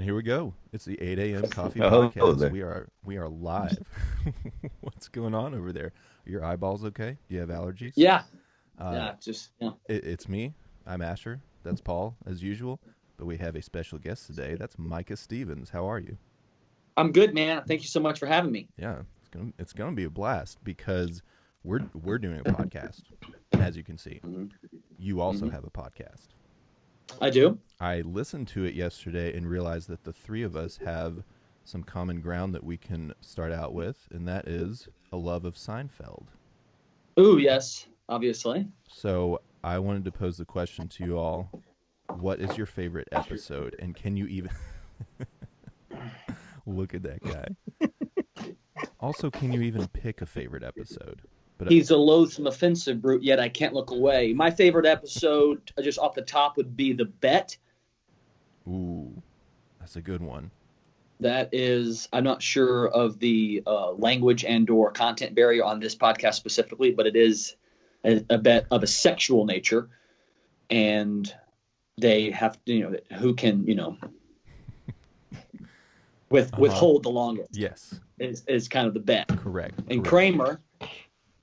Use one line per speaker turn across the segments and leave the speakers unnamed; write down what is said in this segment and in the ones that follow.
And here we go. It's the 8 a.m. coffee
Oh,
podcast.
there.
We are live. What's going on over there? Are your eyeballs okay? Do you have allergies?
Yeah,
Uh,
yeah, just yeah.
it's me. I'm Asher. That's Paul, as usual. But we have a special guest today. That's Micah Stephens. How are you?
I'm good, man. Thank you so much for having me.
Yeah, it's gonna be a blast because we're doing a podcast, as you can see.
Mm-hmm.
You also
Mm-hmm.
have a podcast.
I do.
I listened to it yesterday and realized that the three of us have some common ground that we can start out with, and that is a love of Seinfeld.
Ooh, yes, obviously.
So I wanted to pose the question to you all: what is your favorite episode, and can you even look at that guy? Also, can you even pick a favorite episode? But
He's a loathsome, offensive brute, yet I can't look away. My favorite episode, just off the top, would be The Bet.
ooh, that's a good one.
That is, I'm not sure of the language and or content barrier on this podcast specifically, but it is a bet of a sexual nature. And they have, who can, withhold the longest
Yes,
is kind of the bet.
correct.
And
correct.
Kramer,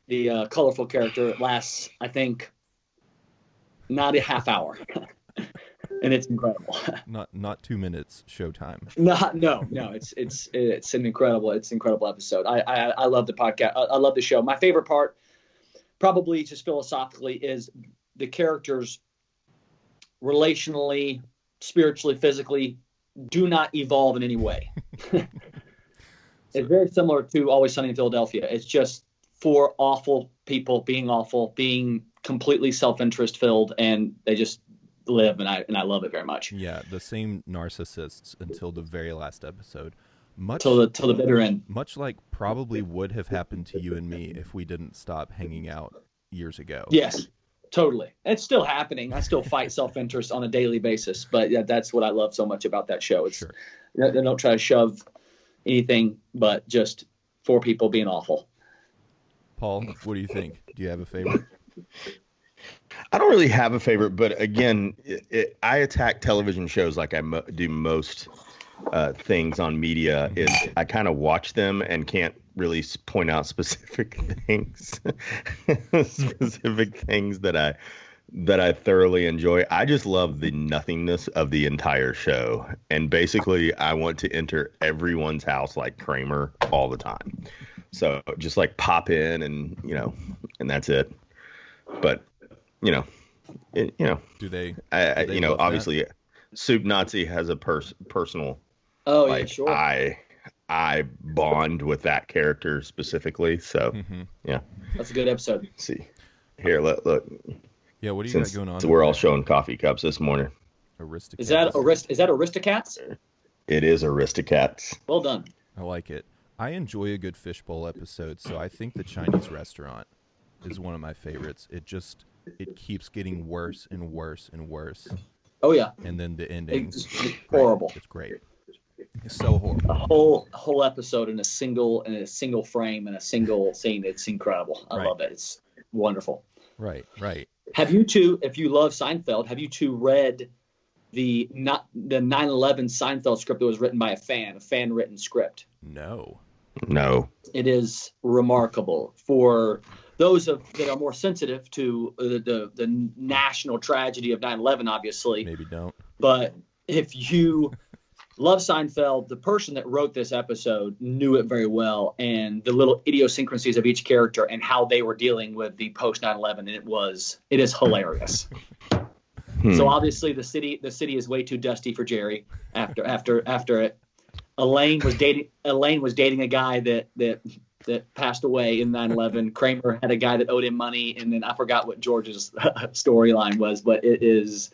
the colorful character, lasts, I think, not a half hour, and it's incredible.
Not 2 minutes showtime.
No, it's an incredible episode. I love the podcast. I love the show. My favorite part, probably just philosophically, is the characters relationally, spiritually, physically do not evolve in any way. It's very similar to Always Sunny in Philadelphia. It's just four awful people being completely self-interest filled, and they just live, and I love it very much.
Yeah, the same narcissists until the very last episode. Much
Till the bitter end.
much like probably would have happened to you and me if we didn't stop hanging out years ago.
Yes, totally. It's still happening. I still fight self-interest on a daily basis, but yeah, that's what I love so much about that show. It's
Sure.
they don't try to shove anything, but just four people being awful.
Paul, what do you think? Do you have a favorite?
I don't really have a favorite, but again, I attack television shows like I do most things on media. Is I kind of watch them and can't really point out specific things, specific things that I thoroughly enjoy. I just love the nothingness of the entire show, and basically, I want to enter everyone's house like Kramer all the time. So just like pop in and and that's it. But
Do they?
I
Do they love that?
obviously, Soup Nazi has a personal,
Oh yeah,
like,
sure.
I bond with that character specifically. So
Mm-hmm.
yeah,
That's a good episode.
let's see here. Look,
Yeah. What do you got
since
going on?
we're
over
all
there?
showing coffee cups this morning,
Aristocats.
Is that Aristocats?
it is Aristocats.
Well done.
I like it. I enjoy a good fishbowl episode, so I think the Chinese restaurant is one of my favorites. It keeps getting worse and worse and worse,
Oh yeah,
and then the ending,
it's
great.
horrible.
It's great. It's so horrible.
A whole episode in a single frame and a single scene. It's incredible. I
Right.
love it. It's wonderful.
Right.
Have you two, if you love Seinfeld, have you two read the 9/11 Seinfeld script that was written by a fan written script?
No.
No,
It is remarkable for those that are more sensitive to the national tragedy of 9/11, obviously.
Maybe don't.
But if you love Seinfeld, the person that wrote this episode knew it very well, and the little idiosyncrasies of each character and how they were dealing with the post 9/11, it is hilarious. So obviously the city is way too dusty for Jerry after it. Elaine was dating a guy that passed away in 9/11. Kramer had a guy that owed him money, and then I forgot what George's storyline was, but it is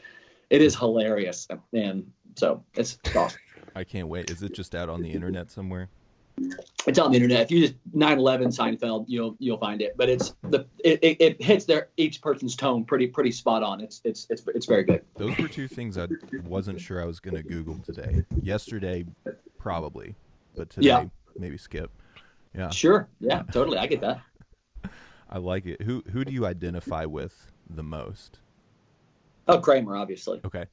hilarious, and so it's awesome.
I can't wait. Is it just out on the internet somewhere?
It's on the internet. If you just 9/11 Seinfeld, you'll find it. But it hits each person's tone pretty spot on. It's very good.
Those were two things I wasn't sure I was going to Google today. Yesterday, probably, but today,
Yeah.
maybe skip. Yeah,
Sure. Yeah. Totally. I get that.
I like it. Who do you identify with the most?
Oh, Kramer, obviously.
Okay.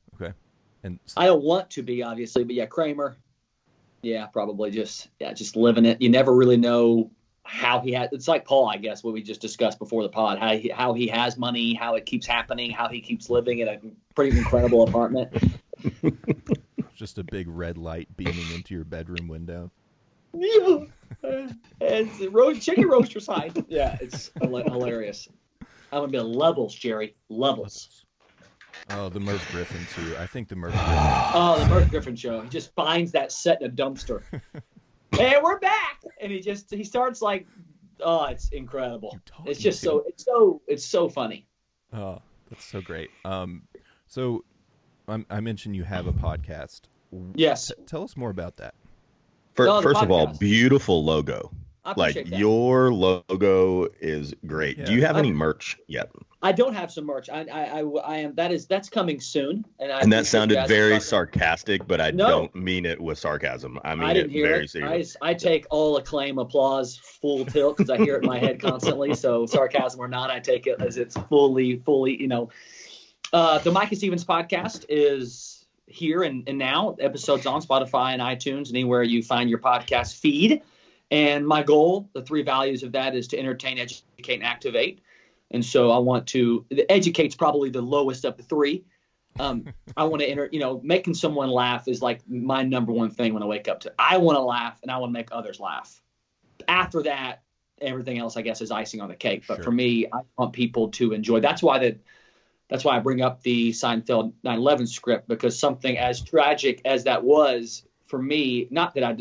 And
I don't want to be, obviously, but yeah, Kramer, yeah, probably just living it. You never really know how he has. It's like Paul, I guess, what we just discussed before the pod. How he has money, how it keeps happening, how he keeps living in a pretty incredible apartment.
just a big red light beaming into your bedroom window.
Yeah. And chicken roaster sign. Yeah, it's hilarious. I'm gonna be levels, Jerry. Levels.
Oh, the Merv Griffin too. I think the Merv Griffin.
Oh, the Merv Griffin show. He just finds that set in a dumpster. Hey, we're back, and he starts like, oh, it's incredible. It's just it's so funny.
Oh, that's so great. So I mentioned you have a podcast.
Yes.
Tell us more about that.
First of all, beautiful logo. Like
that.
Your logo is great.
Yeah.
Do you have any merch yet?
I don't have some merch. I am. That's coming soon.
And that sounded very sarcastic, but I don't mean it with sarcasm. I mean it very serious.
I take all acclaim, applause, full tilt because I hear it in my head constantly. So sarcasm or not, I take it as it's fully. The Micah Stephens podcast is here and now. Episodes on Spotify and iTunes, anywhere you find your podcast feed. And my goal, the 3 values of that, is to entertain, educate, and activate. And so I want to – educate's probably the lowest of the 3. I want to making someone laugh is like my number one thing when I wake up. I want to laugh, and I want to make others laugh. After that, everything else, I guess, is icing on the cake. But for me, I want people to enjoy. That's why I bring up the Seinfeld 9/11 script, because something as tragic as that was for me, not that I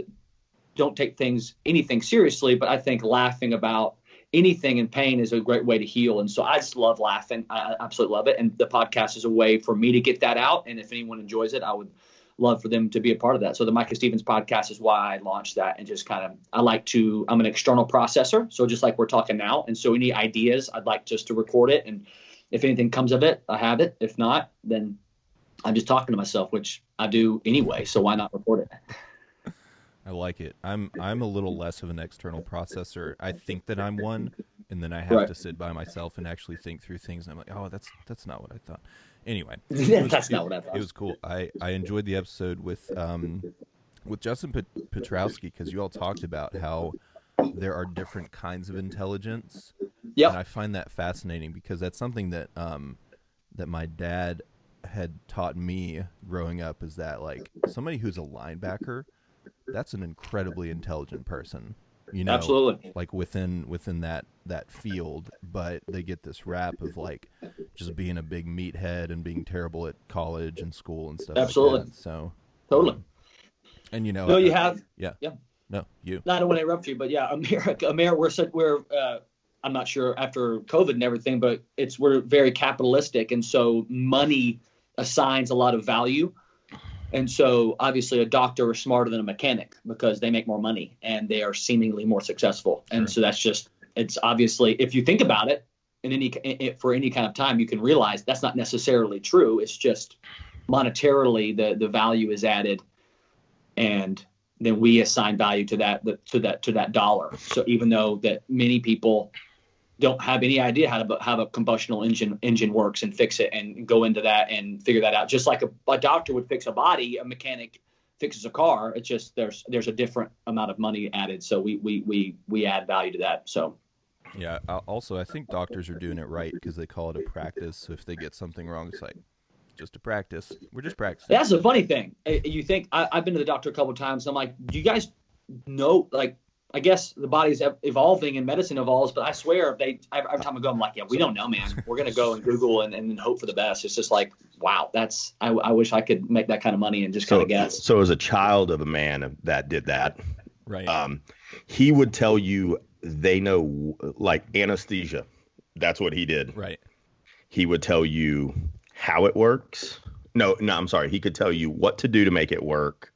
don't take anything seriously, but I think laughing about anything in pain is a great way to heal. And so I just love laughing. I absolutely love it. And the podcast is a way for me to get that out. And if anyone enjoys it, I would love for them to be a part of that. So the Micah Stephens podcast is why I launched that. And just I'm an external processor. So just like we're talking now. And so any ideas, I'd like just to record it. And if anything comes of it, I have it. If not, then I'm just talking to myself, which I do anyway. So why not record it?
I like it. I'm a little less of an external processor. I think that I'm one, and then I have to sit by myself and actually think through things. And I'm like, oh, that's not what I thought. Anyway,
that's not what I thought.
It was cool. I enjoyed the episode with Justin Petrowski, because you all talked about how there are different kinds of intelligence.
Yeah,
and I find that fascinating, because that's something that that my dad had taught me growing up, is that like somebody who's a linebacker, that's an incredibly intelligent person,
absolutely,
like within that field, but they get this rap of like just being a big meathead and being terrible at college and school and stuff.
Absolutely.
Like that. So
totally.
And you
have.
Yeah. No, you.
I don't want to interrupt you, but yeah, Amir, we're I'm not sure after COVID and everything, but we're very capitalistic, and so money assigns a lot of value. And so obviously a doctor is smarter than a mechanic because they make more money and they are seemingly more successful. Sure. And so it's obviously, if you think about it for any kind of time, you can realize that's not necessarily true. It's just monetarily the value is added, and then we assign value to that dollar. So even though that many people don't have any idea how a combustional engine works and fix it and go into that and figure that out. Just like a doctor would fix a body, a mechanic fixes a car. It's just there's a different amount of money added. So we add value to that. So
yeah. Also, I think doctors are doing it right because they call it a practice. So if they get something wrong, it's like just a practice. We're just practicing.
That's the funny thing. You think I've been to the doctor a couple of times. And I'm like, do you guys know like? I guess the body's evolving and medicine evolves, but I swear every time I go, I'm like, yeah, we don't know, man. We're going to go and Google and hope for the best. It's just like, wow, I wish I could make that kind of money and just kind of guess.
So as a child of a man that did that,
right.
He would tell you they know like anesthesia. That's what he did.
Right.
He would tell you how it works. No, I'm sorry. He could tell you what to do to make it work.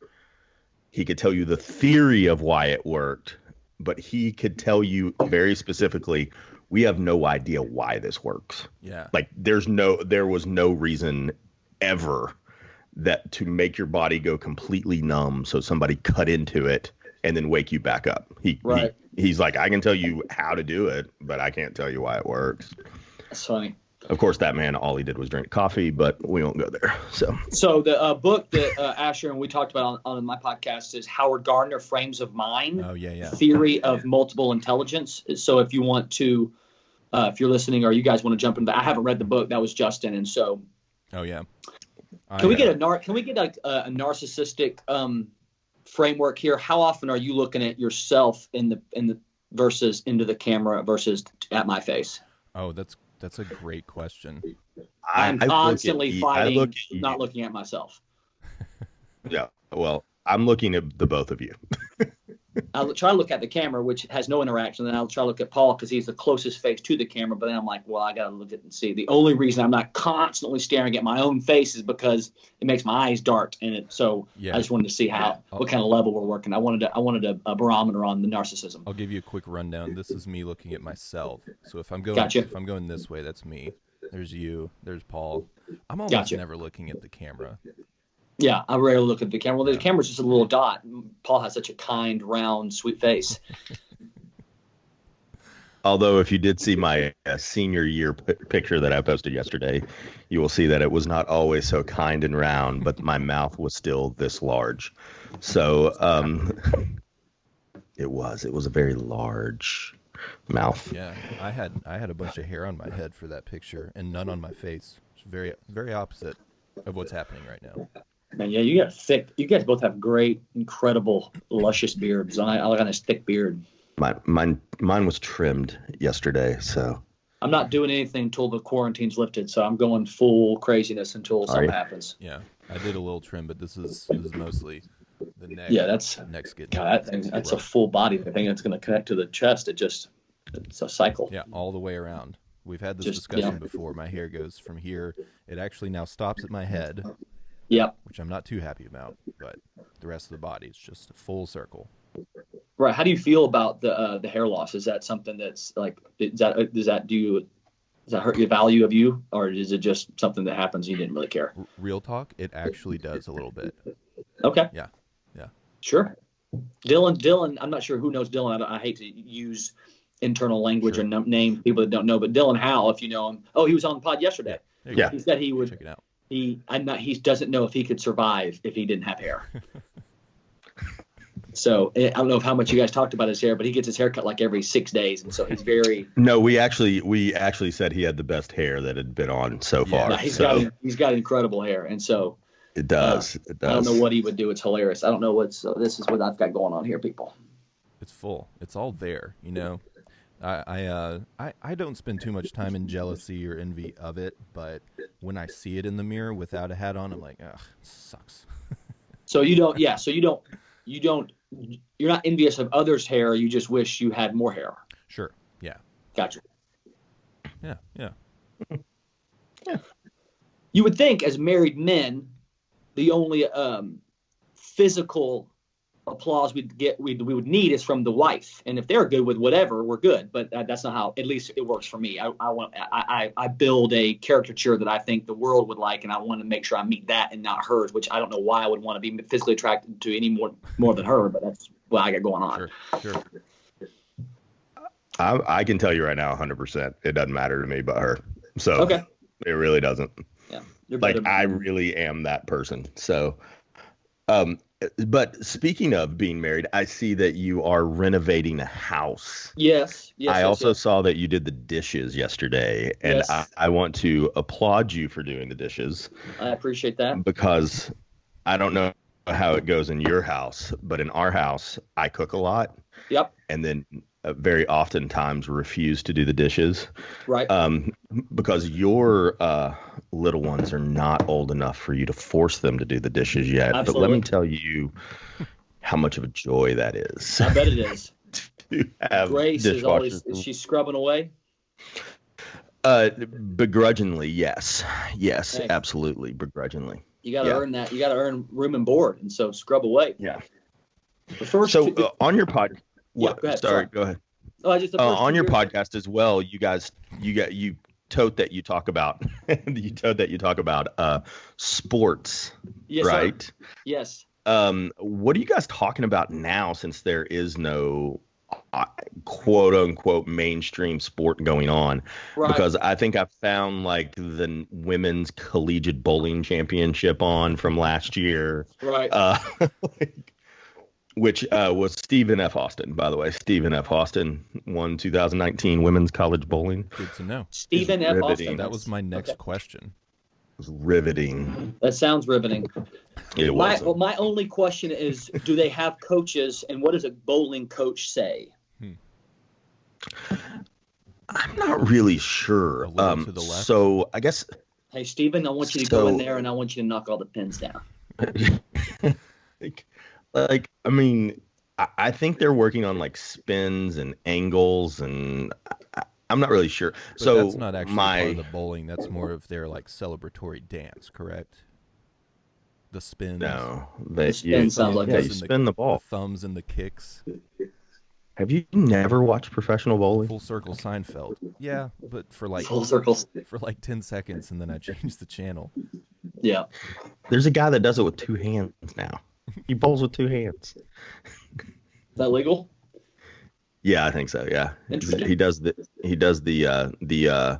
He could tell you the theory of why it worked. But he could tell you very specifically, we have no idea why this works.
Yeah.
Like there was no reason ever that to make your body go completely numb so somebody cut into it and then wake you back up. He's like, I can tell you how to do it, but I can't tell you why it works.
That's funny.
Of course, that man, all he did was drink coffee, but we won't go there.
So the book that Asher and we talked about on my podcast is Howard Gardner, Frames of Mind,
Oh, yeah.
Theory of Multiple Intelligence. So if you want to, if you're listening or you guys want to jump into that, I haven't read the book. That was Justin. And so.
Oh, yeah.
Can we get a narcissistic framework here? How often are you looking at yourself in the versus into the camera versus at my face?
Oh, that's a great question.
I'm constantly fighting not looking at myself.
Yeah, well, I'm looking at the both of you.
I'll try to look at the camera, which has no interaction. Then I'll try to look at Paul because he's the closest face to the camera. But then I'm like, well, I got to look at it and see. The only reason I'm not constantly staring at my own face is because it makes my eyes dart. And I just wanted to see what kind of level we're working. I wanted a barometer on the narcissism.
I'll give you a quick rundown. This is me looking at myself. So if I'm going this way, that's me. There's you. There's Paul. I'm almost never looking at the camera.
Yeah, I rarely look at the camera. Well, the camera's just a little dot. Paul has such a kind, round, sweet face.
Although if you did see my senior year picture that I posted yesterday, you will see that it was not always so kind and round, but my mouth was still this large. So it was a very large mouth.
Yeah, I had a bunch of hair on my head for that picture and none on my face. It's very, very opposite of what's happening right now.
Man, yeah, you got thick. You guys both have great, incredible, luscious beards. I like a nice thick beard.
Mine was trimmed yesterday, so.
I'm not doing anything until the quarantine's lifted, so I'm going full craziness until something happens.
Yeah, I did a little trim, but this is mostly the neck.
Yeah, that's
getting.
God, that's a full body thing that's going to connect to the chest. It's a cycle.
Yeah, all the way around. We've had this discussion before. My hair goes from here. It actually now stops at my head.
Yep.
Which I'm not too happy about, but the rest of the body is just a full circle.
Right. How do you feel about the hair loss? Is that something that's like, does that hurt your value of you, or is it just something that happens and you didn't really care?
Real talk, it actually does a little bit.
Okay.
Yeah.
Sure. Dylan, I'm not sure who knows Dylan. I hate to use internal language or name people that don't know, but Dylan Howell, if you know him. Oh, he was on the pod yesterday.
Yeah.
He said he would.
Check it out.
He doesn't know if he could survive if he didn't have hair. So I don't know how much you guys talked about his hair, but he gets his hair cut like every 6 days, and so he's very.
No, we actually said he had the best hair that had been on so far.
No, he's got incredible hair, and so
it does. It does.
I don't know what he would do. It's hilarious. I don't know this is what I've got going on here, people.
It's full. It's all there, you know. I don't spend too much time in jealousy or envy of it, but when I see it in the mirror without a hat on, I'm like, ugh, it sucks.
So you don't. You're not envious of others' hair. You just wish you had more hair.
Sure. Yeah.
Gotcha.
Yeah.
Yeah.
You would think, as married men, the only physical applause we would need is from the wife, and if they're good with whatever, we're good. But that's not how, at least it works for me. I build a caricature that I think the world would like, and I want to make sure I meet that and not hers, which I don't know why I would want to be physically attracted to any more than her, but that's what I got going on.
Sure.
I can tell you right now 100% it doesn't matter to me but her, so
okay.
It really doesn't.
Yeah,
like I really am that person. So but speaking of being married, I see that you are renovating a house.
Yes.
I also saw that you did the dishes yesterday, and
yes.
I want to applaud you for doing the dishes.
I appreciate that.
Because I don't know how it goes in your house, but in our house, I cook a lot.
Yep.
And then very oftentimes refuse to do the dishes.
Right.
Because your little ones are not old enough for you to force them to do the dishes yet.
Absolutely.
But let me tell you how much of a joy that is.
I bet it is.
To have
Grace is she scrubbing away?
Begrudgingly, yes. Yes,
hey.
Absolutely, begrudgingly.
You got to earn that. You got to earn room and board, and so scrub away.
Yeah.
On
your podcast.
Yeah, go ahead.
Sorry, go ahead. On your podcast as well, you tote that you talk about sports,
yes,
right?
Sir. Yes.
What are you guys talking about now, since there is no quote unquote mainstream sport going on,
Right.
because I think I found like the women's collegiate bowling championship on from last year,
Right.
uh, which was Stephen F. Austin, by the way. Stephen F. Austin won 2019 women's college bowling.
Good to know.
It's
Stephen F. Austin.
riveting.
That was my next
Okay.
question.
It was riveting.
That sounds riveting.
It was.
My only question is, do they have coaches, and what does a bowling coach say?
I'm not really sure.
A little to the left.
So I guess
Hey, Stephen, I want you to go in there, and I want you to knock all the pins down.
I mean, I think they're working on like spins and angles, and I'm not really sure.
But
So
that's not actually part of the bowling. That's more of their like celebratory dance, correct? The spins.
no,
The spin sounds like
yeah,
it.
you spin the ball.
The thumbs and the kicks.
Have you never watched professional bowling?
Full circle Seinfeld. Yeah, but for like
Full circles.
10 seconds, and then I changed the channel.
Yeah.
There's a guy that does it with two hands now. He bowls with two hands.
Is that legal?
Yeah, I think so. Yeah,
Interesting.
he does the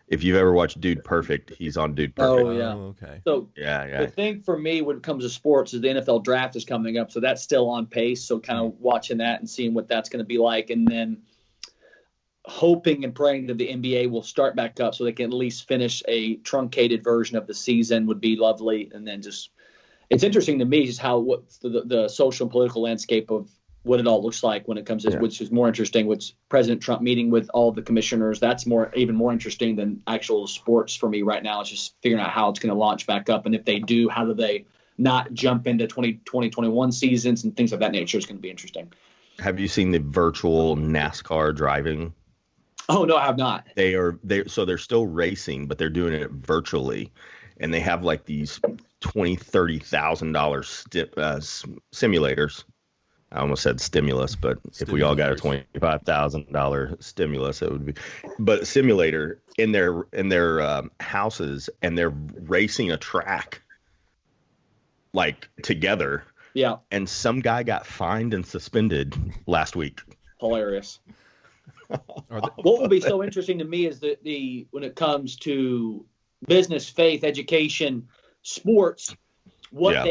if you've ever watched Dude Perfect, he's on Dude Perfect.
Oh, yeah.
Okay.
So
Yeah.
the thing for me when it comes to sports is the NFL draft is coming up, so that's still on pace. So kind of watching that and seeing what that's going to be like, and then hoping and praying that the NBA will start back up so they can at least finish a truncated version of the season would be lovely. And then just it's interesting to me just how what the social and political landscape of what it all looks like when it comes to which is more interesting. Which President Trump meeting with all the commissioners, that's even more interesting than actual sports for me right now. It's just figuring out how it's going to launch back up, and if they do, how do they not jump into 2021 seasons and things of that nature is going to be interesting.
Have you seen the virtual NASCAR driving?
Oh no, I have not.
They're still racing, but they're doing it virtually, and they have like these $20,000-$30,000 simulators. I almost said stimulus, but if we all got a $25,000 stimulus, it would be. But simulator in their houses, and they're racing a track like together.
Yeah.
And some guy got fined and suspended last week.
Hilarious. What will be so interesting to me is that when it comes to business, faith, education, sports, what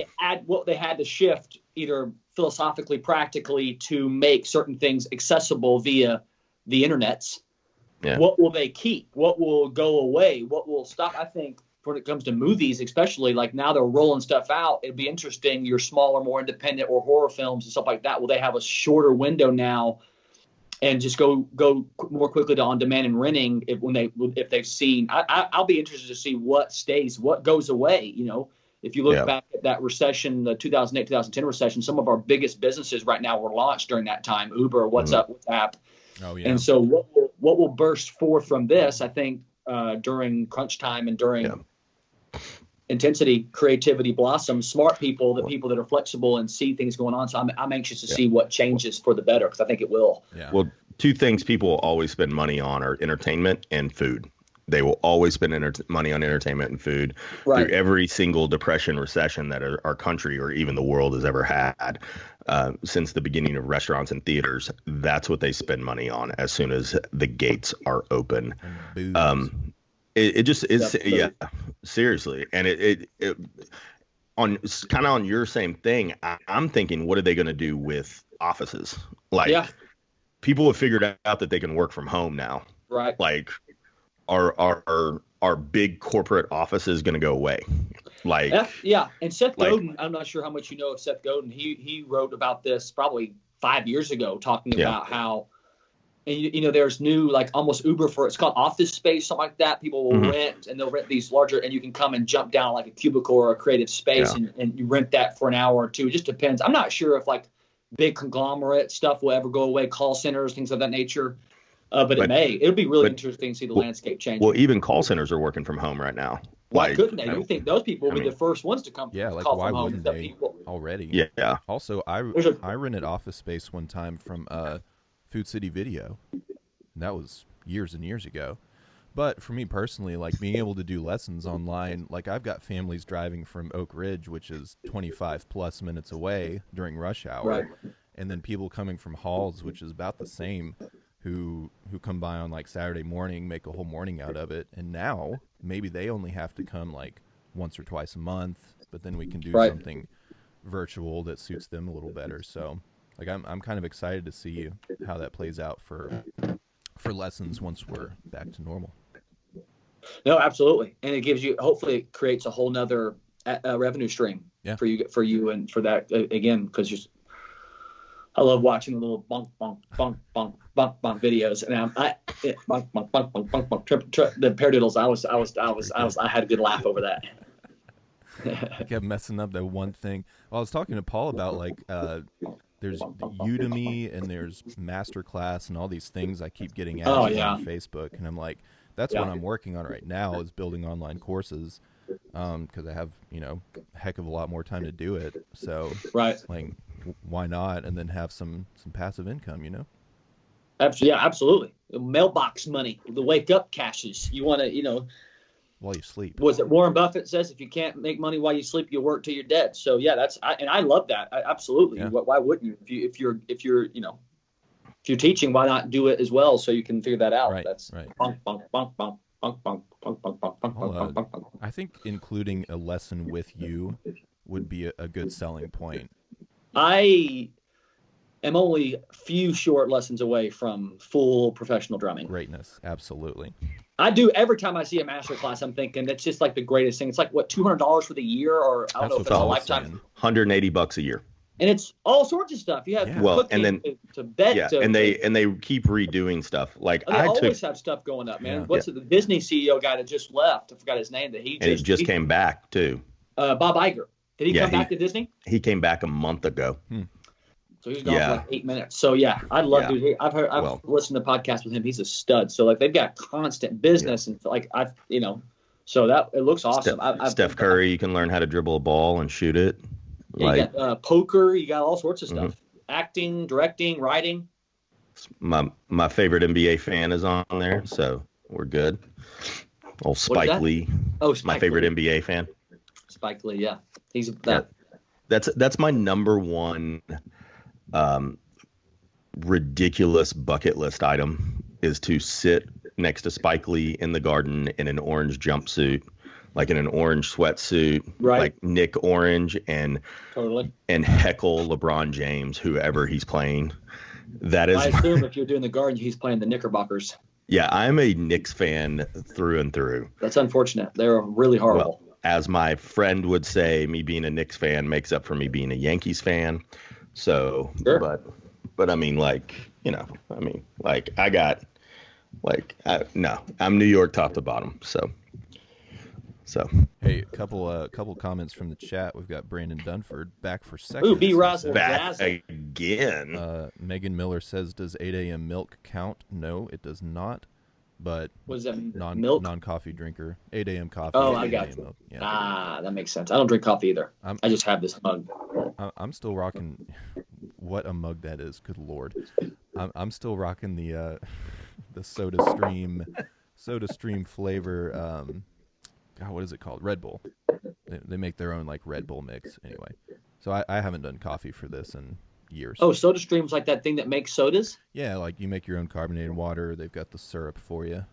they had to shift either philosophically, practically to make certain things accessible via the internets.
Yeah.
What will they keep? What will go away? What will stop? I think when it comes to movies, especially like now they're rolling stuff out. It'd be interesting. Your smaller, more independent or horror films and stuff like that. Will they have a shorter window now and just go more quickly to on demand and renting if they've seen? I'll be interested to see what stays, what goes away. You know, if you look back at that recession, the 2008, 2010 recession, some of our biggest businesses right now were launched during that time. Uber, WhatsApp.
Oh yeah.
And so what will burst forth from this? I think during crunch time and during intensity, creativity blossoms. Smart people, the people that are flexible and see things going on. So I'm anxious to see what changes for the better, because I think it will.
Yeah.
Well, two things people will always spend money on are entertainment and food. They will always spend money on entertainment and food through every single depression, recession that our country or even the world has ever had since the beginning of restaurants and theaters. That's what they spend money on as soon as the gates are open. It just is, seriously. And it on kind of on your same thing. I'm thinking, what are they going to do with offices? People have figured out that they can work from home now.
Right.
Like, our big corporate office is going to go away.
And Seth Godin, I'm not sure how much you know of Seth Godin. He wrote about this probably 5 years ago, talking about how, and you know, there's new like almost Uber it's called office space, something like that. People will rent, and they'll rent these larger, and you can come and jump down like a cubicle or a creative space, and you rent that for an hour or two. It just depends. I'm not sure if like big conglomerate stuff will ever go away, call centers, things of that nature. But it'll be really interesting to see the landscape change.
Well, even call centers are working from home right now.
Why couldn't they? You think those people will be the first ones to come? Call
why
from home
wouldn't they already?
Yeah.
Also, I rented office space one time from Food City Video. That was years and years ago. But for me personally, like being able to do lessons online, like I've got families driving from Oak Ridge, which is 25 plus minutes away during rush hour.
Right.
and then people coming from halls, which is about the same, who come by on like Saturday morning, make a whole morning out of it, and now maybe they only have to come like once or twice a month, but then we can do something virtual that suits them a little better. So like I'm kind of excited to see how that plays out for lessons once we're back to normal.
No, absolutely, and it gives you, hopefully it creates a whole nother revenue stream for you and for that again, because I love watching the little bonk bonk bonk bonk bonk bonk videos, and bonk bonk bonk bonk bonk bonk the paradiddles. I had a good laugh over that.
I kept messing up that one thing. Well, I was talking to Paul about like there's Udemy and there's Masterclass and all these things I keep getting ads on Facebook, and I'm like, that's what I'm working on right now, is building online courses, because I have a heck of a lot more time to do it. So like, why not? And then have some passive income,
Absolutely. Mailbox money, the wake up cashes. You want to,
while you sleep.
Was it Warren Buffett says, if you can't make money while you sleep, you'll work till you're dead. So yeah, and I love that. Absolutely. Yeah. Why wouldn't you? If you're teaching, why not do it as well so you can figure that out?
Right.
That's
right.
Bunk, bunk, bunk, bunk, bunk, bunk, bunk, bunk, bunk, bunk, bunk, bunk, bunk.
I think including a lesson with you would be a good selling point.
I am only a few short lessons away from full professional drumming.
Greatness, absolutely.
I do. Every time I see a master class, I'm thinking that's just like the greatest thing. It's like, what, $200 for the year, or I don't know if it's a lifetime.
$180 a year.
And it's all sorts of stuff. You have cooking, and then to bet.
And they keep redoing stuff. Like
they always have stuff going up, man. What's the Disney CEO guy that just left? I forgot his name. He just came
back too.
Bob Iger. Did he come back to Disney?
He came back a month ago.
So he's gone for like 8 minutes. So yeah, I'd love to. I've listened to podcasts with him. He's a stud. So like they've got constant business and like so that it looks awesome.
Steph Curry, you can learn how to dribble a ball and shoot it.
Yeah, you got poker. You got all sorts of stuff. Acting, directing, writing.
My favorite NBA fan is on there, so we're good. Old Spike Lee.
Oh, Spike
my favorite
Lee.
NBA fan.
Spike Lee, yeah. He's
that's my number one ridiculous bucket list item, is to sit next to Spike Lee in the Garden in an orange jumpsuit, like in an orange sweatsuit, like Nick Orange, and heckle LeBron James, whoever he's playing. That is.
I assume if you're doing the Garden, he's playing the Knickerbockers.
Yeah, I'm a Knicks fan through and through.
That's unfortunate. They're really horrible.
Well, as my friend would say, me being a Knicks fan makes up for me being a Yankees fan. So,
sure.
but I mean, I'm New York top to bottom. So.
Hey, a couple comments from the chat. We've got Brandon Dunford back for second.
Ooh, B. Ross
back again.
Megan Miller says, "Does 8 a.m. milk count?" No, it does not. But
what is that?
Milk? Non-coffee drinker. 8 a.m. coffee.
Oh, I got you. Milk. Yeah. That makes sense. I don't drink coffee either. I just have this mug.
I'm still rocking. What a mug that is! Good Lord. I'm still rocking the Soda Stream flavor. God, what is it called? Red Bull. They make their own like Red Bull mix anyway. So I haven't done coffee for this in years.
Oh, Soda Stream's like that thing that makes sodas?
Yeah, like you make your own carbonated water. They've got the syrup for you.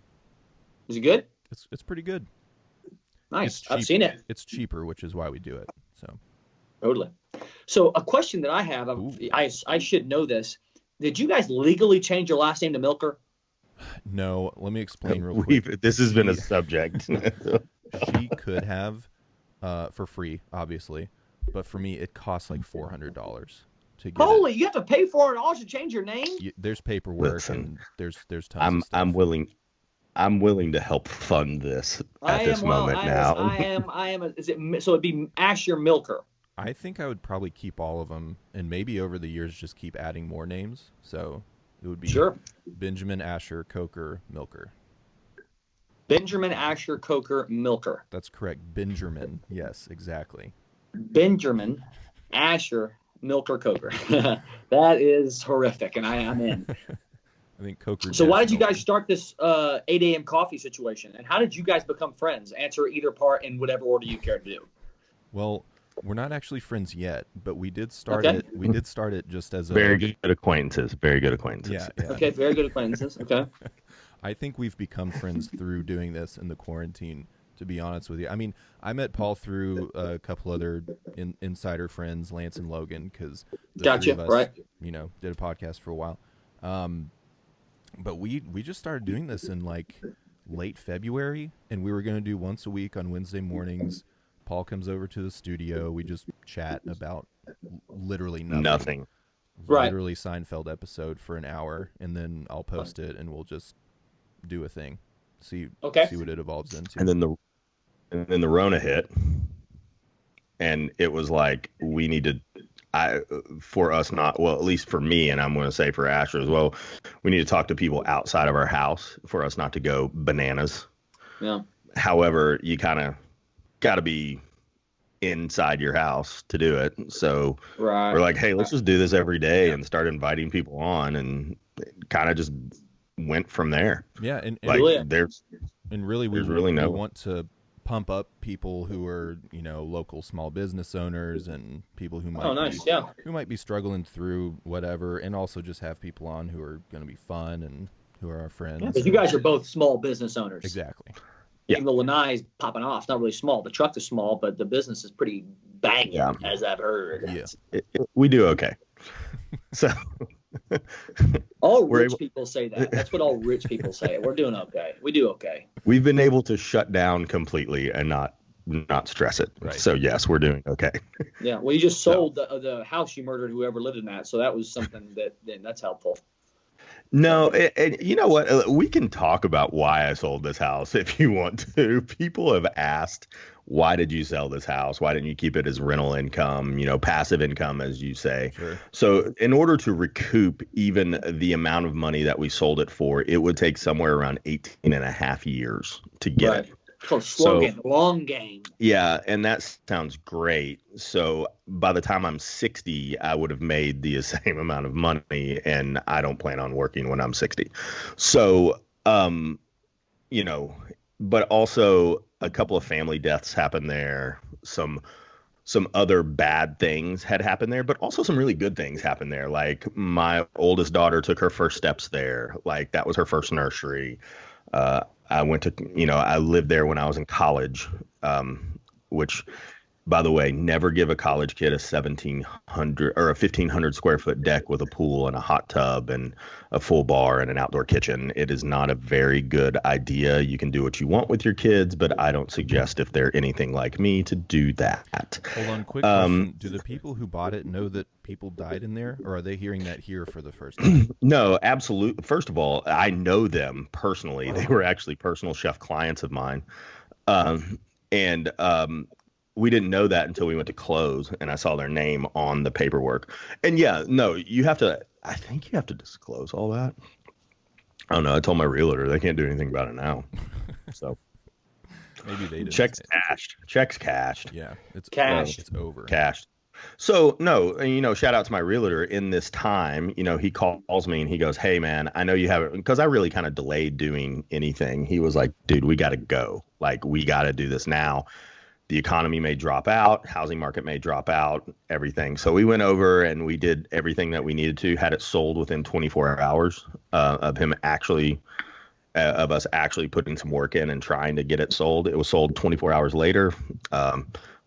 Is it good?
It's pretty good.
Nice. I've seen it.
It's cheaper, which is why we do it. So
totally. So a question that I have, I should know this. Did you guys legally change your last name to Milker?
No. Let me explain real quick.
This has been a subject.
She could have for free, obviously, but for me, it costs like $400 to get.
Holy! You have to pay $400 to change your name?
There's paperwork and there's tons of stuff.
I'm willing to help fund this at this moment now.
I am. So it'd be Asher Milker.
I think I would probably keep all of them, and maybe over the years just keep adding more names. So it would be Benjamin, Asher, Coker, Milker.
Benjamin, Asher, Coker, Milker.
That's correct. Benjamin. Yes, exactly.
Benjamin, Asher, Milker, Coker. That is horrific, and I am in.
I think Coker.
So why did you guys start this 8 a.m. coffee situation, and how did you guys become friends? Answer either part in whatever order you care to do.
Well, We're not actually friends yet, but we did start
Okay.
it. We did start it just as
Very
a
good acquaintances. Very good acquaintances.
yeah.
Okay, very good acquaintances. Okay.
I think we've become friends through doing this in the quarantine. To be honest with you, I mean, I met Paul through a couple other insider friends, Lance and Logan, because the three
Gotcha.
of us,
Right.
did a podcast for a while. But we just started doing this in like late February, and we were going to do once a week on Wednesday mornings. Paul comes over to the studio. We just chat about literally nothing.
Nothing.
Right.
Literally Seinfeld episode for an hour, and then I'll post it, and we'll just do a thing. See what it evolves into.
And then the Rona hit, and it was like we needed. For us not, well, at least for me, and I'm going to say for Asher as well, we need to talk to people outside of our house for us not to go bananas.
Yeah.
However, you kind of got to be inside your house to do it. So we're like, hey, let's just do this every day and start inviting people on, and kind of just went from there.
Yeah, and
like
really,
there's
really we
no
want to pump up people who are local small business owners and people who might be struggling through whatever, and also just have people on who are going to be fun and who are our friends.
Because you guys are both small business owners.
Exactly.
Yeah.
Even though Lanai's popping off, it's not really small. The truck is small, but the business is pretty banging, as I've heard.
Yeah, we do okay. So
all rich people say that. That's what all rich people say. We're doing okay. We do okay.
We've been able to shut down completely and not stress it.
Right.
So yes, we're doing okay.
Yeah. Well, you just sold the house you murdered whoever lived in that, so that was something that's helpful.
No, and you know what? We can talk about why I sold this house if you want to. People have asked, why did you sell this house? Why didn't you keep it as rental income, passive income, as you say?
Sure.
So in order to recoup even the amount of money that we sold it for, it would take somewhere around 18 and a half years to get it.
Called slow game, long game.
Yeah, and that sounds great. So by the time I'm 60, I would have made the same amount of money, and I don't plan on working when I'm 60. So, but also a couple of family deaths happened there. Some other bad things had happened there, but also some really good things happened there. Like my oldest daughter took her first steps there. Like that was her first nursery. I went to, I lived there when I was in college, which, by the way, never give a college kid a 1,700 or a 1,500 square foot deck with a pool and a hot tub and a full bar and an outdoor kitchen. It is not a very good idea. You can do what you want with your kids, but I don't suggest, if they're anything like me, to do that.
Hold on, quick question. Do the people who bought it know that people died in there, or are they hearing that here for the first time?
No, absolutely. First of all, I know them personally. They were actually personal chef clients of mine. We didn't know that until we went to close and I saw their name on the paperwork. And I think you have to disclose all that. I don't know. I told my realtor they can't do anything about it now. So
maybe they didn't.
Checks cashed.
Yeah. It's
cashed.
It's over.
Cashed. So no, shout out to my realtor in this time. He calls me and he goes, "Hey man, I know you haven't," because I really kind of delayed doing anything. He was like, "Dude, we got to go. Like, we got to do this now. The economy may drop out, housing market may drop out, everything." So we went over and we did everything that we needed to, had it sold within 24 hours of us actually putting some work in and trying to get it sold. It was sold 24 hours later,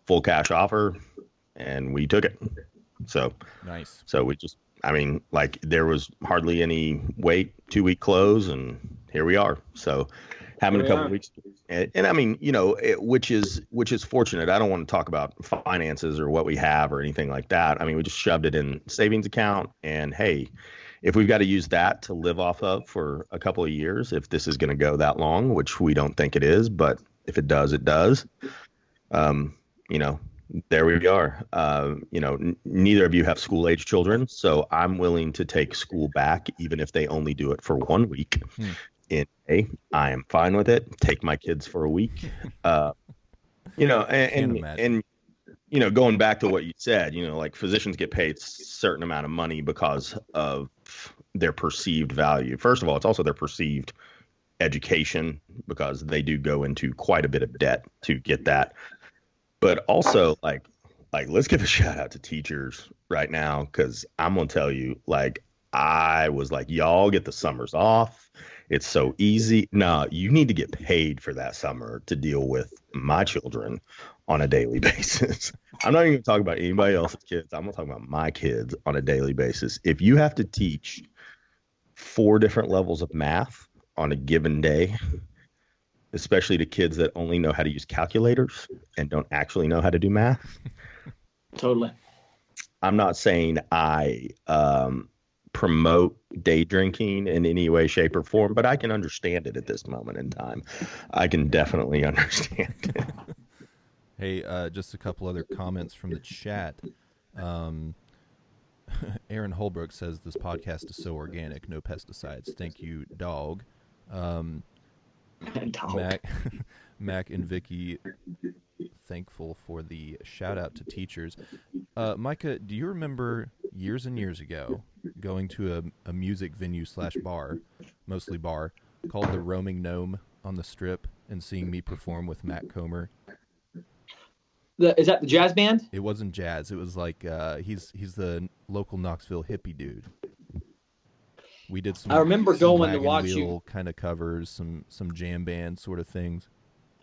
full cash offer, and we took it. So
nice.
So we just, there was hardly any wait, 2-week close, and here we are. So having a couple of weeks. And which is fortunate. I don't want to talk about finances or what we have or anything like that. We just shoved it in savings account, and hey, if we've got to use that to live off of for a couple of years, if this is going to go that long, which we don't think it is, but if it does, it does. There we are. Neither of you have school age children, so I'm willing to take school back, even if they only do it for 1 week. I am fine with it. Take my kids for a week. And going back to what you said, like physicians get paid a certain amount of money because of their perceived value. First of all, it's also their perceived education, because they do go into quite a bit of debt to get that. But also, like, like, let's give a shout out to teachers right now, because I'm gonna tell you, like, I was like, y'all get the summers off. It's so easy. No, you need to get paid for that summer to deal with my children on a daily basis. I'm not even gonna talk about anybody else's kids. I'm gonna talk about my kids on a daily basis. If you have to teach 4 different levels of math on a given day, especially to kids that only know how to use calculators and don't actually know how to do math.
Totally.
I'm not saying I promote day drinking in any way, shape, or form, but I can understand it at this moment in time. I can definitely understand it.
Hey, just a couple other comments from the chat. Aaron Holbrook says this podcast is so organic, no pesticides. Thank you, dog. Mac and Vicky, thankful for the shout out to teachers. Micah, do you remember years and years ago going to a music venue / bar, mostly bar, called the Roaming Gnome on the Strip and seeing me perform with Matt Comer?
Is that the jazz band?
It wasn't jazz. It was like he's the local Knoxville hippie dude. We did some.
I remember going to
Wagon
watch
Wheel
you.
Kind of covers, some jam band sort of things.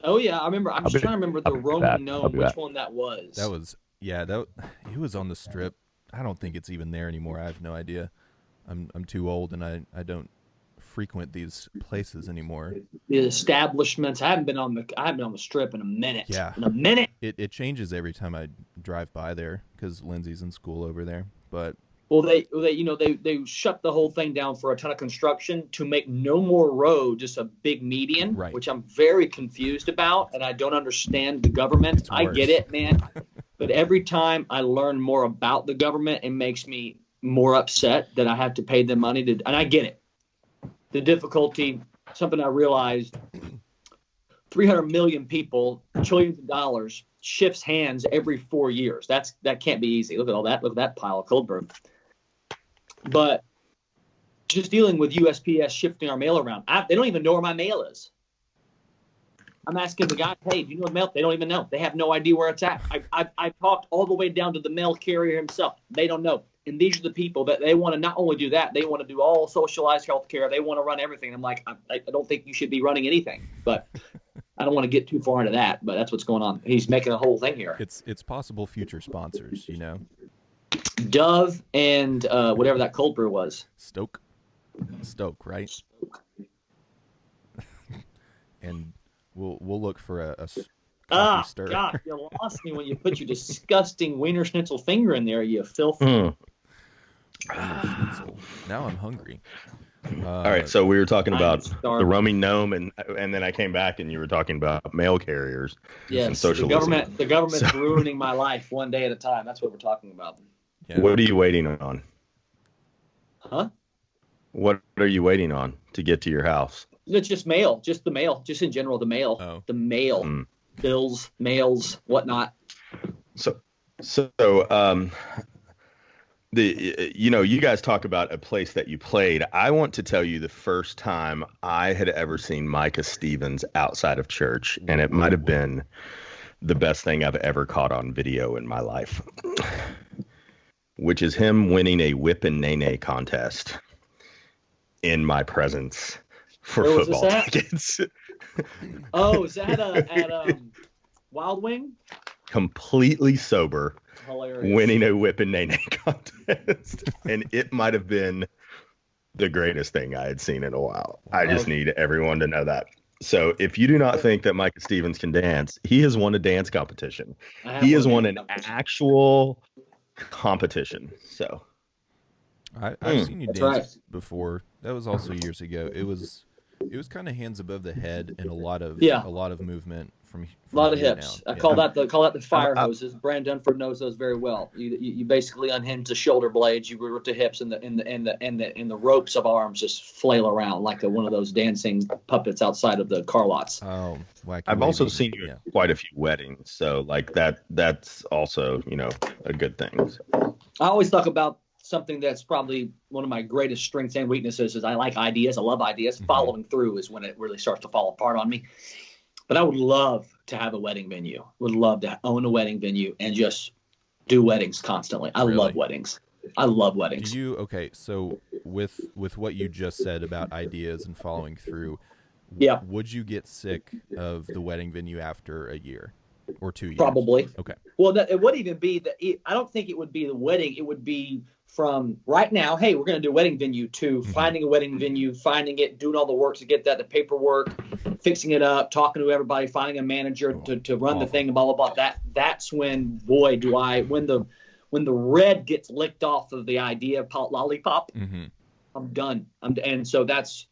Oh yeah, I remember. I'm just trying to remember the Roman Gnome, which one that was.
That was it was on the Strip. I don't think it's even there anymore. I have no idea. I'm too old and I don't frequent these places anymore.
The establishments. I haven't been on the Strip in a minute.
Yeah,
in a minute.
It changes every time I drive by there because Lindsay's in school over there. But
well, they shut the whole thing down for a ton of construction to make no more road, just a big median,
right.
Which I'm very confused about, and I don't understand the government. I get it, man, but every time I learn more about the government, it makes me more upset that I have to pay them money to, and I get it. The difficulty, something I realized, 300 million people, trillions of dollars, shifts hands every 4 years. That can't be easy. Look at all that. Look at that pile of Coldberg. But just dealing with USPS shifting our mail around, they don't even know where my mail is. I'm asking the guy, hey, do you know the mail? They don't even know. They have no idea where it's at. I talked all the way down to the mail carrier himself. They don't know. And these are the people that they want to not only do that, they want to do all socialized health care. They want to run everything. I'm like, I don't think you should be running anything. But I don't want to get too far into that. But that's what's going on. He's making a whole thing here.
It's possible future sponsors, you know.
Dove and whatever that cold brew was.
Stoke, right? Stoke. And we'll look for a coffee stir.
God, you lost me when you put your disgusting Wiener Schnitzel finger in there, you filth.
Now I'm hungry.
All right, so we were talking about the roaming gnome, and then I came back, and you were talking about mail carriers.
Yes,
and socialism.
The government's ruining my life one day at a time. That's what we're talking about.
Yeah. What are you waiting on?
Huh?
What are you waiting on to get to your house?
It's just mail, just the mail, just in general, the mail.
Oh.
The mail, bills, mails, whatnot.
So, you guys talk about a place that you played. I want to tell you the first time I had ever seen Micah Stephens outside of church, and it might have been the best thing I've ever caught on video in my life, which is him winning a whip and nay contest in my presence for football tickets.
Oh, is that at Wild Wing?
Completely sober.
Hilarious.
Winning a whip and nay contest. And it might have been the greatest thing I had seen in a while. Wow. I just need everyone to know that. So if you do not think that Micah Stephens can dance, he has won a dance competition. He has won an actual competition. So
I've seen you dance before. That was also years ago. It was kind of hands above the head and a lot of movement from
a lot of hips. I call that the fire hoses. Brand Dunford knows those very well. You basically unhinge the shoulder blades, you root the hips, and the ropes of arms just flail around like one of those dancing puppets outside of the car lots.
Oh,
I've also seen you at quite a few weddings, so like that's also a good thing. So.
I always talk about something that's probably one of my greatest strengths and weaknesses is I like ideas. I love ideas. Mm-hmm. Following through is when it really starts to fall apart on me. But I would love to have a wedding venue. Would love to own a wedding venue and just do weddings constantly. I love
Really?
weddings. I love
Do
weddings.
you okay? So with what you just said about ideas and following through,
Yeah,
would you get sick of the wedding venue after a year or 2 years?
probably.
Okay.
Well, it wouldn't even be I don't think it would be the wedding. It would be from right now. Hey, we're going to do a wedding venue to
Mm-hmm.
finding a wedding venue, finding it, doing all the work to get that, the paperwork, fixing it up, talking to everybody, finding a manager
Oh,
to run the
awful.
thing, and blah blah blah. That's when, boy, do I when the red gets licked off of the idea of lollipop,
Mm-hmm.
I'm done. And so that's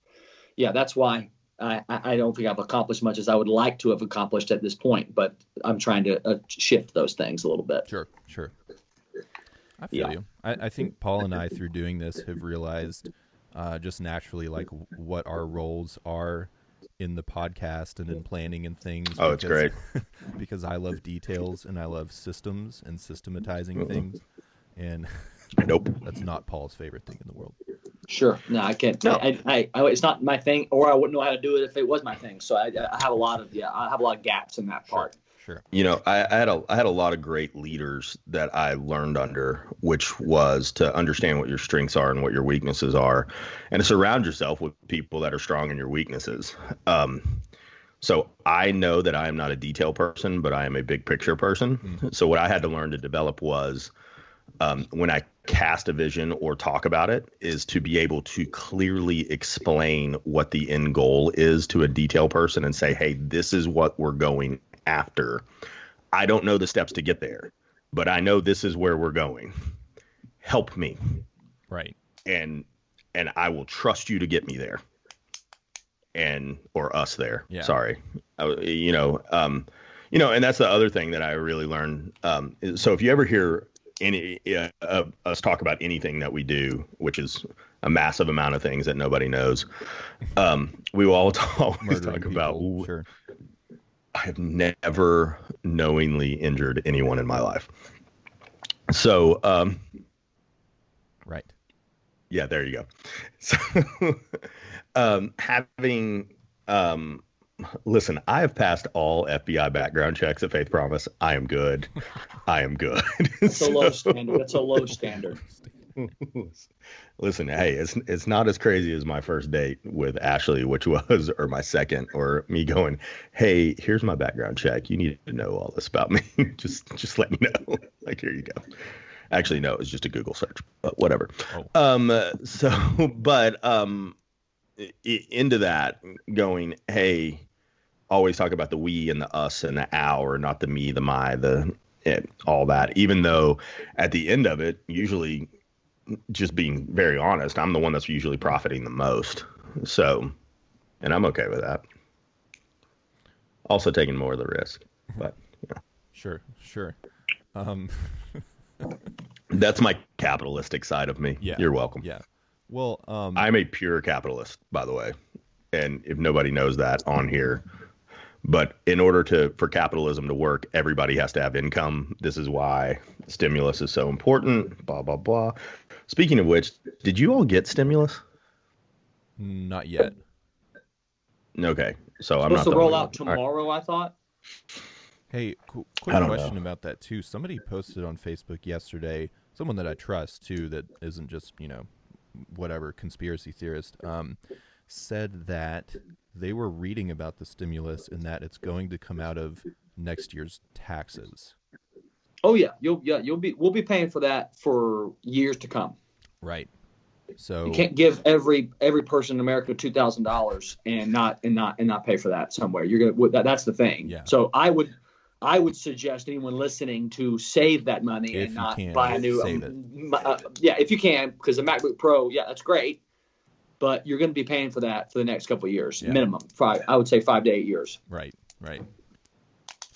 why. I don't think I've accomplished much as I would like to have accomplished at this point, but I'm trying to shift those things a little bit.
Sure. I feel
Yeah.
you. I think Paul and I, through doing this, have realized just naturally like what our roles are in the podcast and in planning and things.
Oh, it's great.
Because I love details and I love systems and systematizing things. And
Nope.
that's not Paul's favorite thing in the world.
Sure. No, I can't.
No.
It's not my thing, or I wouldn't know how to do it if it was my thing. So I have a lot of gaps in that part.
Sure.
You know, I had a lot of great leaders that I learned under, which was to understand what your strengths are and what your weaknesses are, and to surround yourself with people that are strong in your weaknesses. So I know that I am not a detail person, but I am a big picture person.
Mm-hmm.
So what I had to learn to develop was when I cast a vision or talk about it, is to be able to clearly explain what the end goal is to a detail person and say, hey, this is what we're going after. I don't know the steps to get there, but I know this is where we're going. Help me.
Right.
And I will trust you to get me there. Or us there.
Yeah.
Sorry. And that's the other thing that I really learned. So if you ever hear any us talk about anything that we do, which is a massive amount of things that nobody knows, we will always talk about.
Sure.
I have never knowingly injured anyone in my life. So,
right.
Yeah, there you go. So, listen, I have passed all FBI background checks at Faith Promise. I am good.
That's a low standard. That's a low standard.
Listen, hey, it's not as crazy as my first date with Ashley, which was, or my second, or me going, hey, here's my background check. You need to know all this about me. just let me know. Like, here you go. Actually, no, it was just a Google search, but whatever. Into that going, hey, always talk about the we and the us and the our, not the me, the my, the it, all that. Even though at the end of it, usually, just being very honest, I'm the one that's usually profiting the most. So, and I'm okay with that. Also taking more of the risk, but yeah.
Sure.
That's my capitalistic side of me.
Yeah.
You're welcome.
Yeah. Well,
I'm a pure capitalist, by the way. And if nobody knows that on here, but in order for capitalism to work, everybody has to have income. This is why stimulus is so important, blah, blah, blah. Speaking of which, did you all get stimulus?
not yet.
Okay. So I'm
Supposed
not
to
the
roll
only
out
one. All right.
tomorrow, I thought.
Hey, quick
I don't
question
know.
about that too. Somebody posted on Facebook yesterday, someone that I trust too, that isn't just, whatever conspiracy theorist, said that they were reading about the stimulus and that it's going to come out of next year's taxes.
Oh yeah, we'll be paying for that for years to come.
Right. So
you can't give every person in America $2,000 and not pay for that somewhere. You're gonna that's the thing.
Yeah.
So I would suggest anyone listening to save that money
if
and
you
not
can,
buy a new.
save it.
If you can, because the MacBook Pro, that's great, but you're going to be paying for that for the next couple of years, minimum. I would say 5 to 8 years.
Right.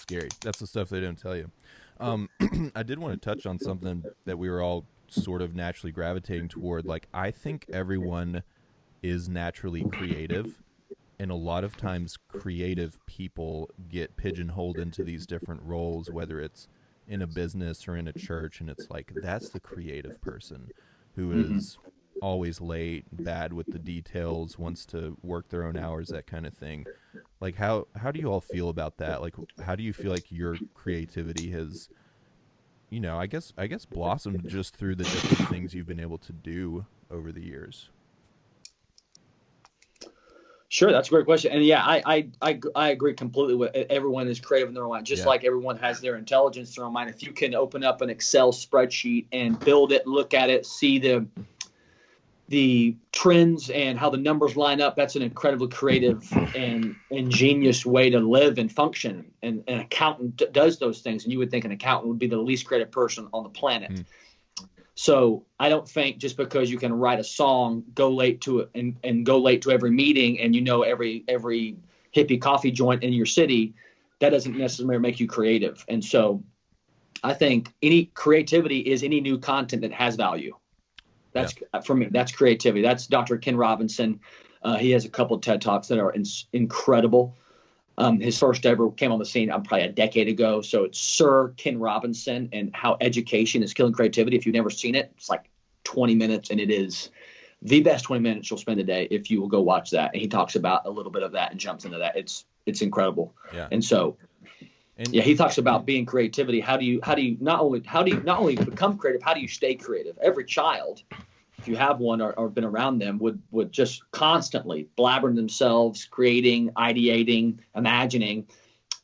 Scary. That's the stuff they don't tell you. I did want to touch on something that we were all sort of naturally gravitating toward. Like, I think everyone is naturally creative, and a lot of times creative people get pigeonholed into these different roles, whether it's in a business or in a church, and it's like, that's the creative person who is always late, bad with the details, wants to work their own hours, that kind of thing. Like, how do you all feel about that? Like, how do you feel like your creativity has I guess blossomed just through the different things you've been able to do over the years.
Sure, that's a great question. And yeah, I agree completely with everyone is creative in their own mind, just like everyone has their intelligence in their own mind. If you can open up an Excel spreadsheet and build it, look at it, see the trends and how the numbers line up, that's an incredibly creative and ingenious way to live and function. And an accountant does those things, and you would think an accountant would be the least creative person on the planet. So I don't think just because you can write a song, go late to it and go late to every meeting, and every hippie coffee joint in your city, that doesn't necessarily make you creative. And so I think any creativity is any new content that has value. That's for me, that's creativity. That's Dr. Ken Robinson. He has a couple of TED Talks that are incredible. His first ever came on the scene probably a decade ago. So it's Sir Ken Robinson and How Education is Killing Creativity. If you've never seen it, it's like 20 minutes, and it is the best 20 minutes you'll spend a day if you will go watch that. And he talks about a little bit of that and jumps into that. It's incredible. Yeah. And so, he talks about being creativity. How do you not only become creative, how do you stay creative? Every child, if you have one or been around them, would just constantly blabbering themselves, creating, ideating, imagining,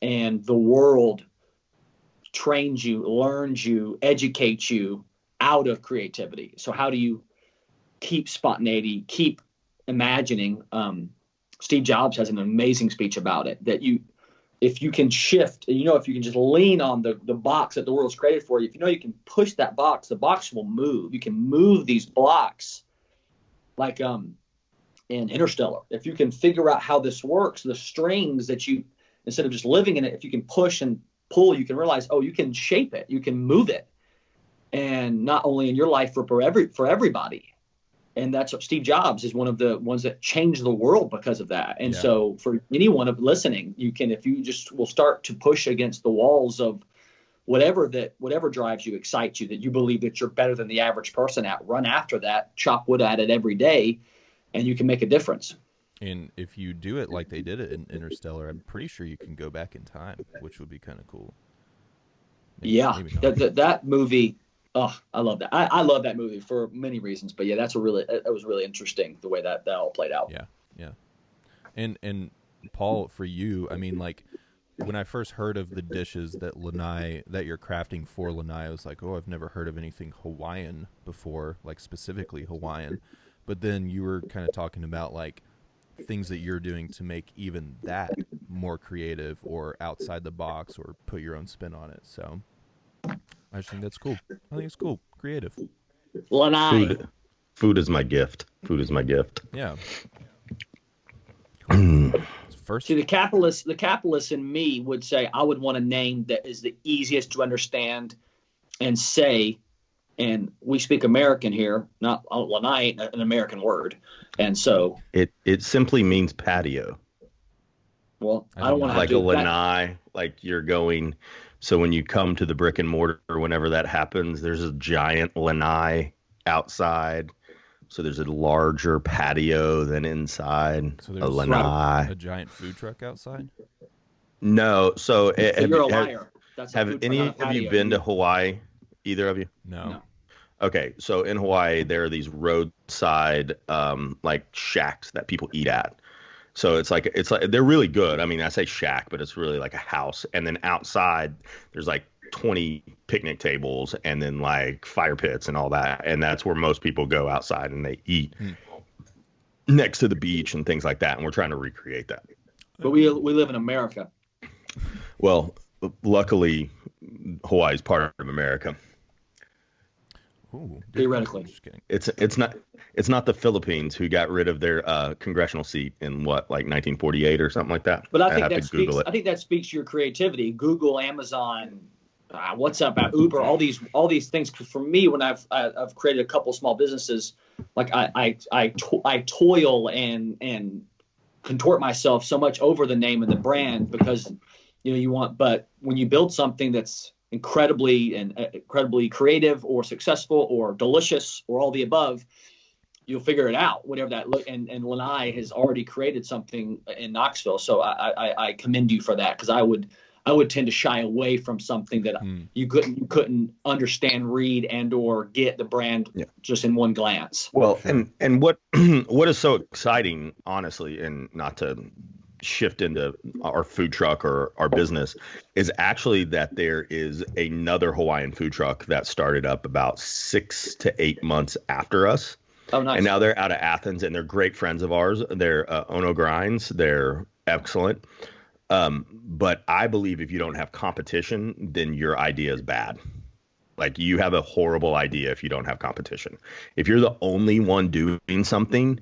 and the world trains you, learns you, educates you out of creativity. So how do you keep spontaneity, keep imagining? Steve Jobs has an amazing speech about it, that if you can shift, if you can just lean on the box that the world's created for you, if you can push that box, the box will move. You can move these blocks like in Interstellar. If you can figure out how this works, the strings that you, instead of just living in it, if you can push and pull, you can realize, you can shape it, you can move it. And not only in your life, for everybody. And that's what Steve Jobs is one of the ones that changed the world because of that. And so for anyone of listening, if you just will start to push against the walls of whatever drives you, excites you, that you believe that you're better than the average person at, run after that, chop wood at it every day, and you can make a difference.
And if you do it like they did it in Interstellar, I'm pretty sure you can go back in time, which would be kind of cool.
Maybe that movie. Oh, I love that. I love that movie for many reasons, but that was really interesting the way that all played out.
Yeah. And Paul, for you, I mean, like when I first heard of the dishes that you're crafting for Lanai, I was like, I've never heard of anything Hawaiian before, like specifically Hawaiian. But then you were kind of talking about like things that you're doing to make even that more creative or outside the box or put your own spin on it. So I just think that's cool. I think it's cool. Creative.
Lanai.
Food is my gift.
Yeah.
See, the capitalist in me would say I would want a name that is the easiest to understand and say. And we speak American here, not Lanai ain't an American word. And so
it simply means patio.
Well, I don't want to
like a Lanai, like you're going. So when you come to the brick and mortar, or whenever that happens, there's a giant lanai outside. So there's a larger patio than inside.
So there's
a lanai.
A giant food truck outside?
No. So
you're a liar.
Have you been to Hawaii? Either of you?
No.
Okay. So in Hawaii, there are these roadside like shacks that people eat at. So it's like they're really good. I mean, I say shack, but it's really like a house. And then outside, there's like 20 picnic tables and then like fire pits and all that. And that's where most people go outside and they eat next to the beach and things like that. And we're trying to recreate that.
But we live in America.
Well, luckily, Hawaii is part of America.
Ooh,
theoretically,
it's not the Philippines who got rid of their congressional seat in like 1948 or something like that.
But I think that speaks to your creativity. Google, Amazon, WhatsApp, Uber, all these things. Because for me, when I've created a couple small businesses, like I toil and contort myself so much over the name and the brand because you want. But when you build something that's incredibly creative or successful or delicious or all the above, you'll figure it out, whatever that look. And Lanai has already created something in Knoxville. So I commend you for that. Cause I would I would tend to shy away from something that you couldn't understand, read, and or get the brand just in one glance.
Well, and what what is so exciting, honestly, and not to shift into our food truck or our business, is actually that there is another Hawaiian food truck that started up about 6 to 8 months after us.
Oh, nice.
And now they're out of Athens, and they're great friends of ours. They're Ono Grinds. They're excellent. But I believe if you don't have competition, then your idea is bad. Like, you have a horrible idea if you don't have competition. If you're the only one doing something,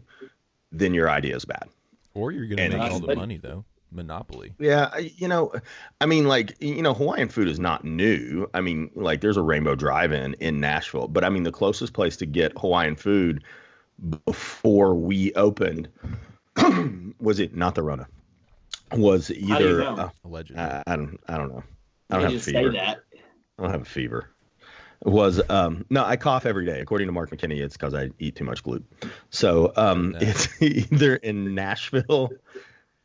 then your idea is bad.
Or you're going to make all the money, though. Monopoly.
Yeah, I mean, like, Hawaiian food is not new. I mean, like, there's a Rainbow Drive-In in Nashville. But, I mean, the closest place to get Hawaiian food before we opened was it not the Rona? Was either
allegedly.
I don't know. I don't have a fever.
Say that.
I don't have a fever. Was no, I cough every day. According to Mark McKinney, it's because I eat too much gluten. So it's either in Nashville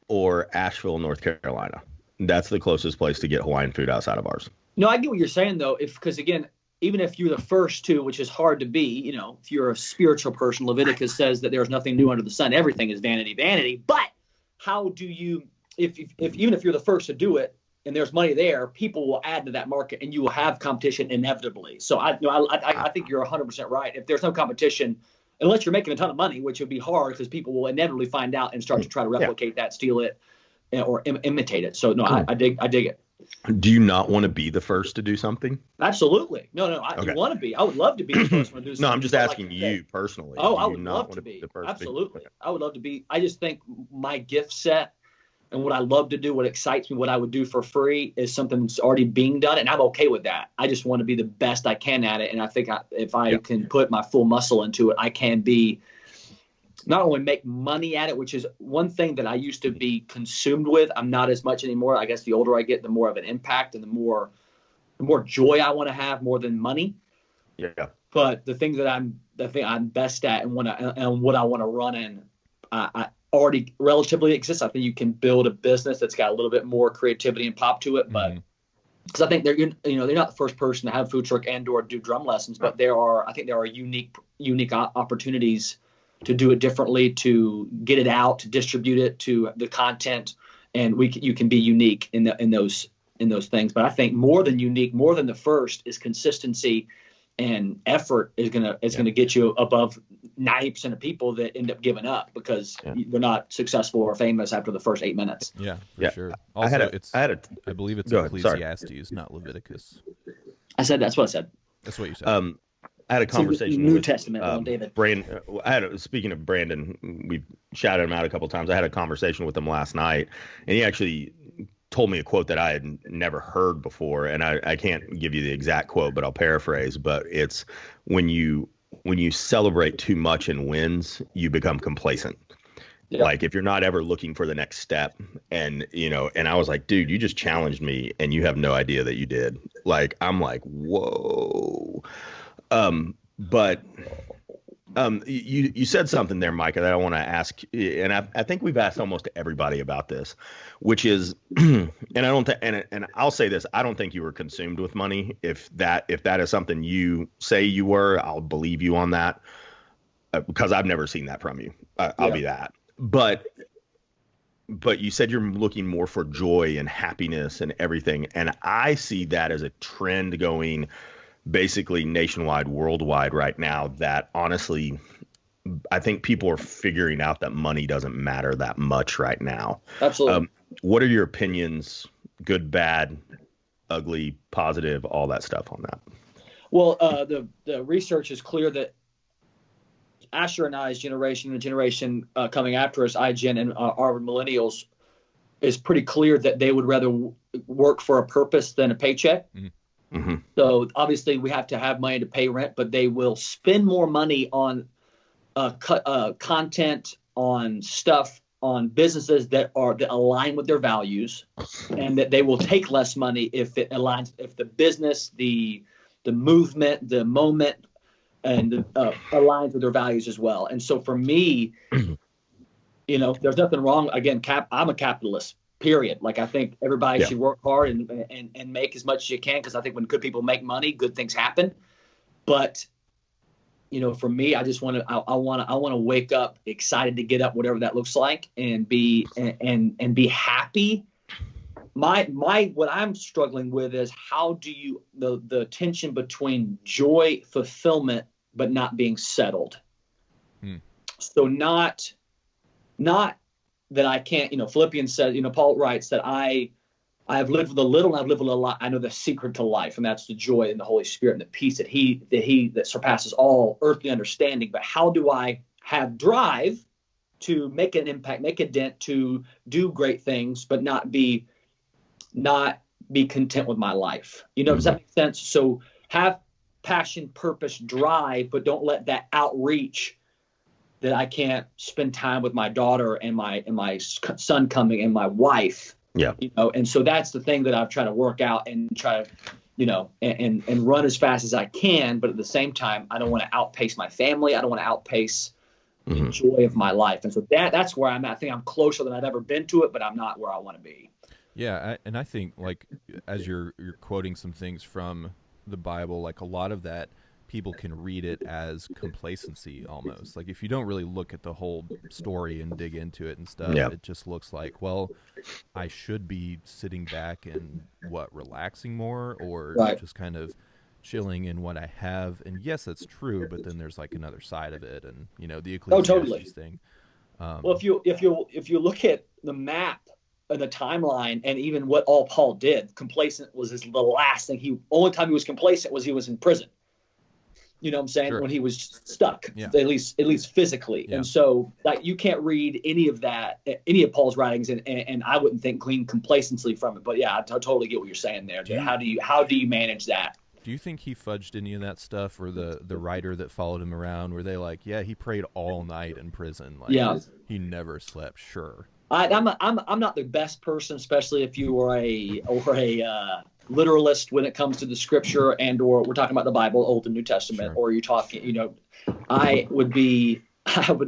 or Asheville, North Carolina. That's the closest place to get Hawaiian food outside of ours.
No, I get what you're saying, though, because again, even if you're the first to, which is hard to be, if you're a spiritual person, Leviticus says that there's nothing new under the sun. Everything is vanity, vanity. But how do you, if even if you're the first to do it and there's money there, people will add to that market and you will have competition inevitably. So I think you're 100% right. If there's no competition, unless you're making a ton of money, which would be hard because people will inevitably find out and start to try to replicate that, steal it, or imitate it. So no, I dig it.
Do you not want to be the first to do something?
Absolutely. No, I want to be. I would love to be the first one to do something.
No, I'm just asking you personally.
Oh, I would love to be. Absolutely. I would love to be. I just think my gift set and what I love to do, what excites me, what I would do for free is something that's already being done, and I'm okay with that. I just want to be the best I can at it, and I think if I can put my full muscle into it, I can be not only make money at it, which is one thing that I used to be consumed with. I'm not as much anymore. I guess the older I get, the more of an impact and the more joy I want to have more than money.
Yeah.
But the thing I'm best at and what I want to run in, I already relatively exists. I think you can build a business that's got a little bit more creativity and pop to it, but because I think they're not the first person to have a food truck and/or do drum lessons, but there are unique opportunities to do it differently, to get it out, to distribute it, to the content, and you can be unique in those things. But I think more than unique, more than the first, is consistency and effort is gonna get you above 90% of people that end up giving up because they're not successful or famous after the first 8 minutes.
Yeah, for sure. Also, I believe it's Ecclesiastes, not Leviticus.
That's what I said.
That's what you said.
I had a conversation
New
with
Testament, David.
Brandon. Speaking of Brandon, we've shouted him out a couple of times. I had a conversation with him last night, and he actually told me a quote that I had never heard before, and I can't give you the exact quote, but I'll paraphrase. But it's when you celebrate too much in wins, you become complacent. Yeah. Like if you're not ever looking for the next step, and I was like, dude, you just challenged me, and you have no idea that you did. Like I'm like, whoa. But you said something there, Micah, that I want to ask, and I think we've asked almost everybody about this, which is, and I don't think, and I'll say this, I don't think you were consumed with money. If that is something you say you were, I'll believe you on that, because I've never seen that from you. I'll be that. But you said you're looking more for joy and happiness and everything, and I see that as a trend going basically nationwide, worldwide right now, that honestly, I think people are figuring out that money doesn't matter that much right now.
Absolutely.
What are your opinions, good, bad, ugly, positive, all that stuff on that?
Well, the research is clear that Asher and I's generation, the generation coming after us, iGen and our millennials, is pretty clear that they would rather work for a purpose than a paycheck.
Mm-hmm.
So obviously we have to have money to pay rent, but they will spend more money on content, on stuff, on businesses that align with their values, and that they will take less money if it aligns, if the business, the movement, the moment, and aligns with their values as well. And so for me, there's nothing wrong. Again, I'm a capitalist. period. Like, I think everybody
Yeah.
should work hard and make as much as you can, because I think when good people make money, good things happen. But for me, I just want to I want to wake up excited to get up, whatever that looks like, and be be happy. My what I'm struggling with is, how do you the tension between joy, fulfillment, but not being settled. So not that I can't, Philippians says, Paul writes that I have lived with a little and I've lived with a lot. I know the secret to life, and that's the joy in the Holy Spirit and the peace that surpasses all earthly understanding. But how do I have drive to make an impact, make a dent, to do great things, but not be content with my life? Does that make sense? So have passion, purpose, drive, but don't let that outreach that I can't spend time with my daughter and my son coming and my wife.
Yeah.
And so that's the thing that I've tried to work out and try to, and run as fast as I can. But at the same time, I don't want to outpace my family. I don't want to outpace the joy of my life. And so that's where I'm at. I think I'm closer than I've ever been to it, but I'm not where I want to be.
Yeah. And I think, like, as you're quoting some things from the Bible, like, a lot of that, people can read it as complacency almost. Like, if you don't really look at the whole story and dig into it and stuff, it just looks like, well, I should be sitting back and relaxing more, or just kind of chilling in what I have. And yes, that's true, but then there's like another side of it, and the Ecclesiastes thing.
Well, if you look at the map and the timeline, and even what all Paul did, complacent was the last thing. Only time he was complacent was he was in prison. You know what I'm saying?
Sure.
When he was stuck, at least physically. Yeah. And so, like, you can't read any of any of Paul's writings, and I wouldn't glean complacency from it. But yeah, I totally get what you're saying there. How do you manage that?
Do you think he fudged any of that stuff, or the writer that followed him around? Were they like, yeah, he prayed all night in prison, like, he never slept? Sure.
I'm not the best person, especially if you were a literalist when it comes to the scripture, or we're talking about the Bible, Old and New Testament, or you're talking, I would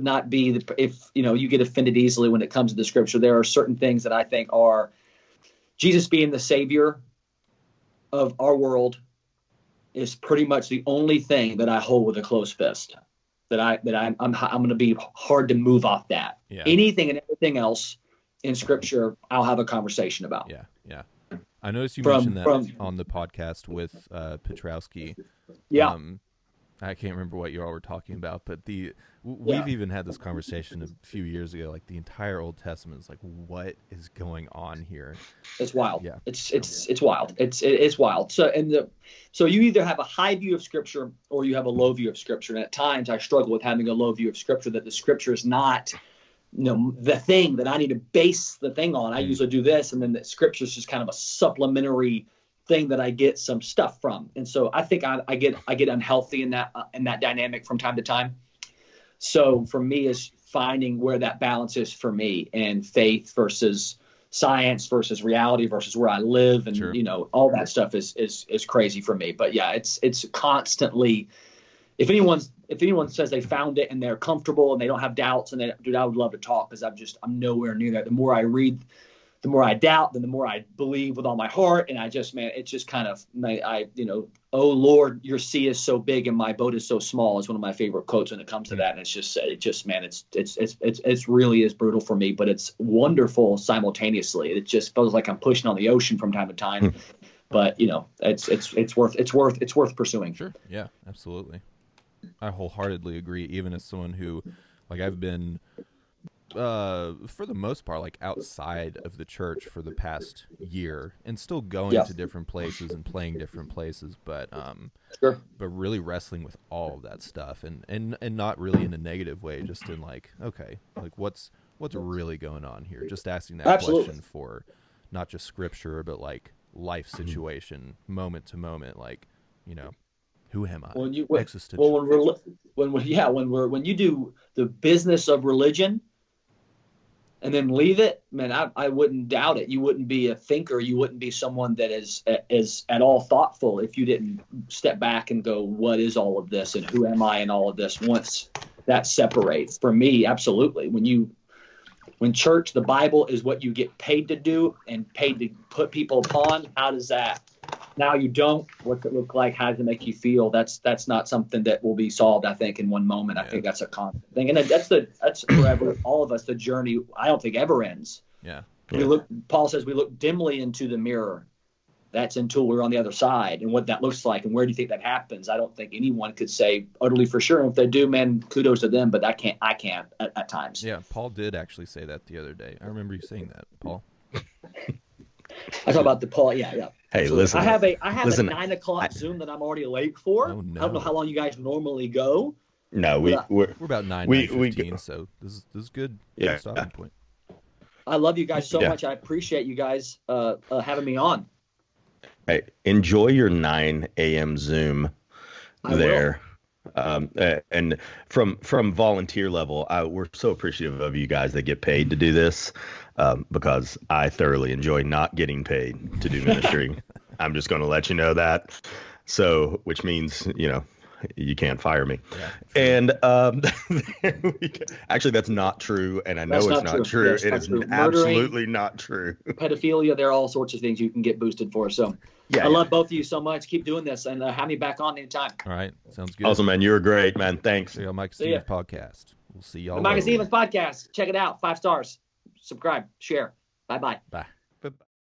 not be if you get offended easily when it comes to the scripture. There are certain things that I think are Jesus being the savior of our world is pretty much the only thing that I hold with a close fist. I'm going to be hard to move off that. Yeah. Anything and everything else in scripture, I'll have a conversation about.
Yeah. Yeah. I noticed you mentioned that on the podcast with Petrowski.
Yeah.
I can't remember what you all were talking about, but we've even had this conversation a few years ago. Like, the entire Old Testament is like, what is going on here?
It's wild.
Yeah.
It's wild. It's wild. So you either have a high view of scripture or you have a low view of scripture. And at times I struggle with having a low view of scripture, that the scripture is not the thing that I need to base the thing on. I usually do this, and then the scripture is just kind of a supplementary thing that I get some stuff from. And so I think I get unhealthy in that dynamic from time to time. So for me, is finding where that balance is for me, and faith versus science versus reality versus where I live, and
sure.
All that stuff is crazy for me. But yeah, it's constantly. If anyone says they found it and they're comfortable and they don't have doubts, I would love to talk, because I'm nowhere near that. The more I read, the more I doubt, then the more I believe with all my heart. And it's just kind of, oh Lord, your sea is so big and my boat is so small is one of my favorite quotes when it comes to that. And it's really is brutal for me, but it's wonderful simultaneously. It just feels like I'm pushing on the ocean from time to time, but it's worth pursuing.
Sure. Yeah, absolutely. I wholeheartedly agree. Even as someone who, like, I've been, for the most part, like, outside of the church for the past year, and still going to different places and playing different places, but
sure.
But really wrestling with all of that stuff, and not really in a negative way, just in like, okay, like, what's really going on here? Just asking that question for not just scripture, but like life situation, moment to moment, like, who am I? When you
do the business of religion and then leave it, man, I wouldn't doubt it. You wouldn't be a thinker. You wouldn't be someone that is at all thoughtful if you didn't step back and go, what is all of this and who am I in all of this? Once that separates, for me, absolutely. When when church, the Bible is what you get paid to do and paid to put people upon. How does that? Now you don't. What's it look like? How does it make you feel? That's not something that will be solved, I think, in one moment. I think that's a constant thing, and that's forever. All of us, the journey, I don't think ever ends.
Yeah.
Paul says we look dimly into the mirror. That's until we're on the other side, and what that looks like, and where do you think that happens? I don't think anyone could say utterly for sure. And if they do, man, kudos to them. But I can't at times.
Yeah, Paul did actually say that the other day. I remember you saying that, Paul.
I talk about the Paul. Yeah.
Hey,
so
listen.
I have a 9:00 Zoom that I'm already late for.
Oh, no.
I don't know how long you guys normally go.
No, we're
about 9:15, so this is good.
Yeah.
Good stopping point.
I love you guys so much. I appreciate you guys having me on.
Hey, enjoy your 9 a.m. Zoom there. And from volunteer level, we're so appreciative of you guys that get paid to do this, because I thoroughly enjoy not getting paid to do ministry. I'm just going to let you know that. So, which means, you can't fire me. Yeah, and actually, that's not true. And I know it's not true.
Yes,
it is absolutely not true.
Pedophilia, there are all sorts of things you can get boosted for. So I love both of you so much. Keep doing this and have me back on anytime.
All right. Sounds good.
Awesome, man. You were great, man. Thanks.
See y'all, Micah Stephens podcast. We'll see y'all.
The Micah Stephens podcast. Check it out. 5 stars. Subscribe. Share. Bye-bye.
Bye.